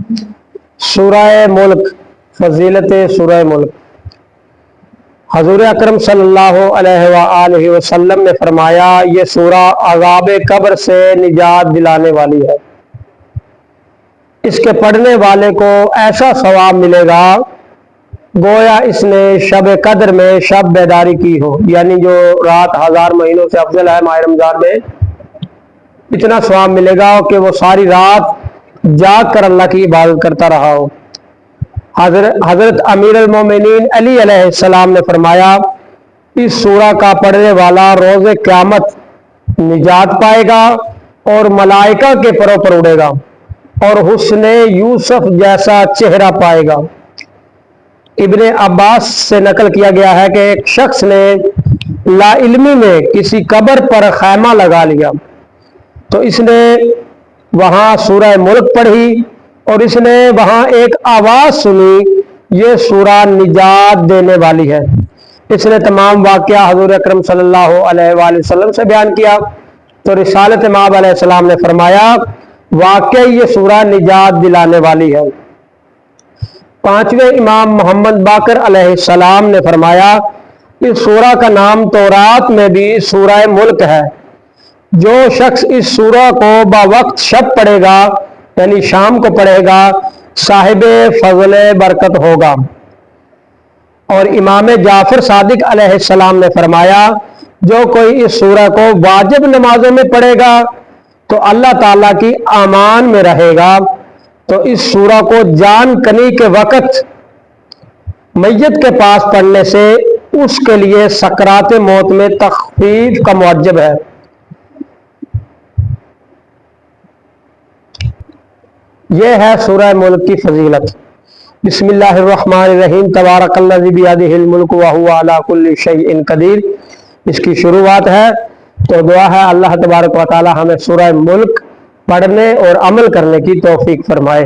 سورہ ملک، فضیلت سورہ ملک۔ حضور اکرم صلی اللہ علیہ وآلہ وسلم نے فرمایا یہ سورہ عذاب قبر سے نجات دلانے والی ہے۔ اس کے پڑھنے والے کو ایسا ثواب ملے گا گویا اس نے شب قدر میں شب بیداری کی ہو، یعنی جو رات ہزار مہینوں سے افضل ہے ماہ رمضان میں، اتنا ثواب ملے گا کہ وہ ساری رات جاگ کر اللہ کی عبادت کرتا رہا ہو۔ حضرت امیر المومنین علی علیہ السلام نے فرمایا اس سورہ کا پڑھنے والا روز قیامت نجات پائے گا اور ملائکہ کے پروں پر اڑے گا اور حسن یوسف جیسا چہرہ پائے گا۔ ابن عباس سے نقل کیا گیا ہے کہ ایک شخص نے لا علمی میں کسی قبر پر خیمہ لگا لیا تو اس نے وہاں سورہ ملک پڑھی اور اس نے وہاں ایک آواز سنی یہ سورہ نجات دینے والی ہے۔ اس نے تمام واقعہ حضور اکرم صلی اللہ علیہ وآلہ وسلم سے بیان کیا تو رسالت مآب علیہ السلام نے فرمایا واقعی یہ سورہ نجات دلانے والی ہے۔ پانچویں امام محمد باقر علیہ السلام نے فرمایا اس سورہ کا نام تورات میں بھی سورہ ملک ہے۔ جو شخص اس سورہ کو باوقت شب پڑھے گا یعنی شام کو پڑھے گا صاحب فضل برکت ہوگا۔ اور امام جعفر صادق علیہ السلام نے فرمایا جو کوئی اس سورہ کو واجب نمازوں میں پڑھے گا تو اللہ تعالیٰ کی امان میں رہے گا۔ تو اس سورہ کو جان کنی کے وقت میت کے پاس پڑھنے سے اس کے لیے سکرات موت میں تخفیف کا موجب ہے۔ یہ ہے سورہ ملک کی فضیلت۔ بسم اللہ الرحمن الرحیم، تبارک الذی بیدہ الملک وہو علی کل شیء قدیر، اس کی شروعات ہے۔ تو دعا ہے اللہ تبارک و تعالی ہمیں سورہ ملک پڑھنے اور عمل کرنے کی توفیق فرمائے۔